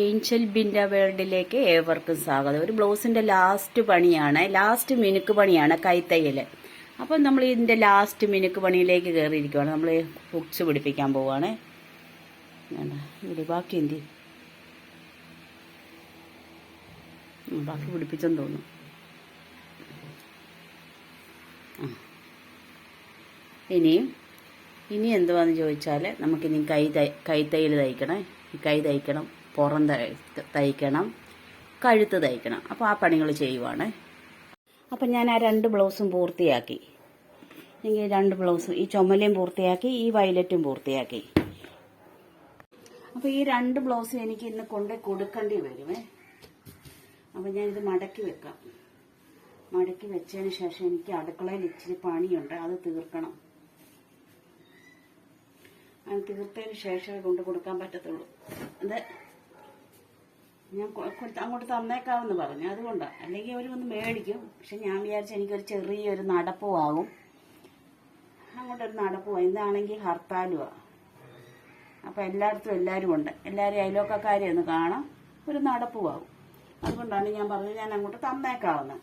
Angel Binda വേൾഡിലേക്ക് ഏവർക്കും സ്വാഗതം. ഒരു ബ്ലൗസിന്റെ ലാസ്റ്റ് പണിയാണ്, ലാസ്റ്റ് മിനുക്ക് പണിയാണ് കൈത്തയ്യൽ. അപ്പം നമ്മൾ ഇതിന്റെ ലാസ്റ്റ് മിനുക്ക് പണിയിലേക്ക് കയറിയിരിക്കുവാണ്. നമ്മൾ ഹുക്സ് പിടിപ്പിക്കാൻ പോവുകയാണ്. ഇവിടെ ബാക്കി എന്തി ബാക്കി പിടിപ്പിച്ചെന്ന് തോന്നുന്നു. ഇനി എന്തുവാന്ന് ചോദിച്ചാൽ നമുക്കിനി കൈത്തയ്യൽ തയ്ക്കണം. കൈ തയ്ക്കണം, പുറം തയ്ക്കണം, കഴുത്ത് തയ്ക്കണം. അപ്പോൾ ആ പണികൾ ചെയ്യുവാണ്. അപ്പം ഞാൻ ആ 2 ബ്ലൗസും പൂർത്തിയാക്കി. എനിക്ക് 2 ബ്ലൗസും, ഈ ചുമലയും പൂർത്തിയാക്കി, ഈ വയലറ്റും പൂർത്തിയാക്കി. അപ്പോൾ ഈ 2 ബ്ലൗസും എനിക്ക് ഇന്ന് കൊണ്ട് കൊടുക്കേണ്ടി വരുമേ. അപ്പം ഞാനിത് മടക്കി വെക്കാം. മടക്കി വെച്ചതിന് ശേഷം എനിക്ക് അടുക്കളയിൽ ഇച്ചിരി പണിയുണ്ട്, അത് തീർക്കണം. അത് തീർത്തതിന് ശേഷമേ കൊണ്ട് കൊടുക്കാൻ പറ്റത്തുള്ളൂ. അത് ഞാൻ അങ്ങോട്ട് തന്നേക്കാമെന്ന് പറഞ്ഞു, അതുകൊണ്ടാണ്. അല്ലെങ്കിൽ അവർ വന്ന് മേടിക്കും. പക്ഷെ ഞാൻ വിചാരിച്ച എനിക്കൊരു ചെറിയൊരു നടപ്പുമാകും. അങ്ങോട്ടൊരു നടപ്പുമാണ്. ഇന്നാണെങ്കിൽ ഹർത്താലുമാണ്. അപ്പം എല്ലായിടത്തും എല്ലാവരും ഉണ്ട്. എല്ലാവരും അയലോക്കക്കാരെ ഒന്ന് കാണാം, ഒരു നടപ്പുമാകും. അതുകൊണ്ടാണ് ഞാൻ പറഞ്ഞത് ഞാൻ അങ്ങോട്ട് തന്നേക്കാവുന്ന.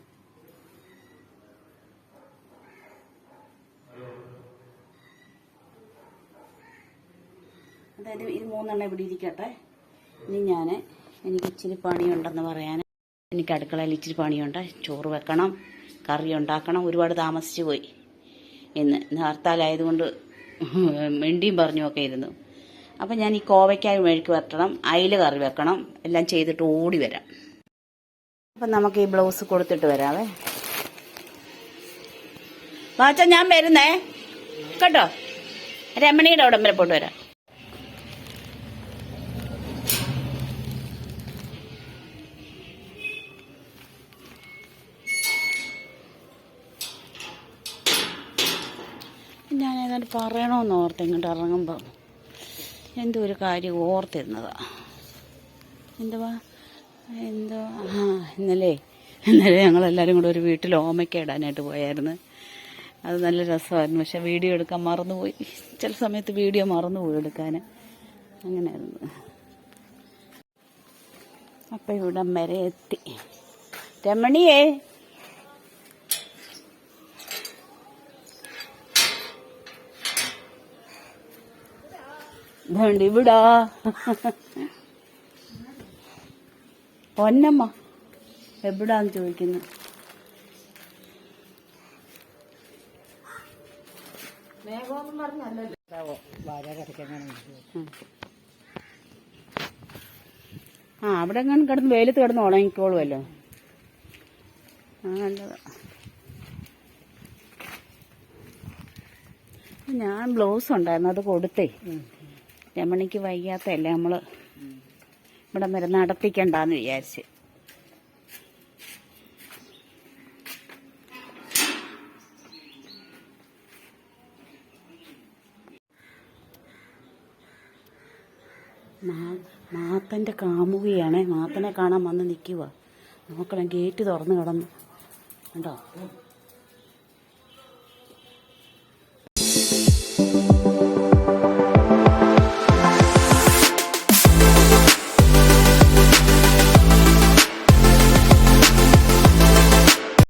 അതായത് ഇത് 3 എണ്ണം ഇവിടെ ഇരിക്കട്ടെ. ഇനി എനിക്ക് ഇച്ചിരി പണിയുണ്ടെന്ന് പറയാൻ. എനിക്ക് അടുക്കളയിൽ ഇച്ചിരി പണിയുണ്ട്. ചോറ് വെക്കണം, കറി ഉണ്ടാക്കണം. ഒരുപാട് താമസിച്ചു പോയി. ഇന്ന് ഹർത്താലായതുകൊണ്ട് മിണ്ടിയും പറഞ്ഞുമൊക്കെ ഇരുന്നു. അപ്പം ഞാൻ ഈ കോവയ്ക്കായ മെഴുക്ക് വെട്ടണം, അയില കറി വെക്കണം. എല്ലാം ചെയ്തിട്ട് ഓടി വരാം. അപ്പം നമുക്ക് ഈ ബ്ലൗസ് കൊടുത്തിട്ട് വരാവേ. വാച്ച ഞാൻ വരുന്നേ കേട്ടോ. രമണിയുടെ അവിടം വരെ പോയിട്ട് വരാം. ഞാൻ ഏതാണ്ട് പറയണമെന്ന് ഓർത്ത് ഇങ്ങോട്ട് ഇറങ്ങുമ്പോൾ എന്തോ ഒരു കാര്യം ഓർത്തിരുന്നതാ. എന്തോ ഇന്നലെ ഞങ്ങളെല്ലാവരും കൂടെ ഒരു വീട്ടിൽ ഓമയ്ക്ക ഇടാനായിട്ട് പോയായിരുന്നു. അത് നല്ല രസമായിരുന്നു. പക്ഷെ വീഡിയോ എടുക്കാൻ മറന്നുപോയി. ചില സമയത്ത് വീഡിയോ മറന്നുപോയി എടുക്കാൻ. അങ്ങനെയായിരുന്നു. അപ്പം ഇവിടം വരെ എത്തി. രമണിയേ, ഇവിടാ പൊന്നമ്മ എവിടാന്ന് ചോദിക്കുന്നു. അവിടെ എങ്ങനെ കിടന്ന് വെയിലത്ത് കിടന്ന് ഉണങ്ങിക്കോളുമല്ലോ. നല്ലതാ. ഞാൻ ബ്ലൗസ് ഉണ്ടായിരുന്നു, അത് കൊടുത്തേ. രമണിക്ക് വയ്യാത്തല്ലേ, നമ്മൾ ഇവിടെ വരെ നടത്തിക്കണ്ടെന്ന് വിചാരിച്ച്. മാത്തൻ്റെ കാമുകിയാണേ. മാത്തനെ കാണാൻ വന്ന് നിൽക്കുക. നോക്കണം, ഗേറ്റ് തുറന്ന് കിടന്നു കണ്ടോ.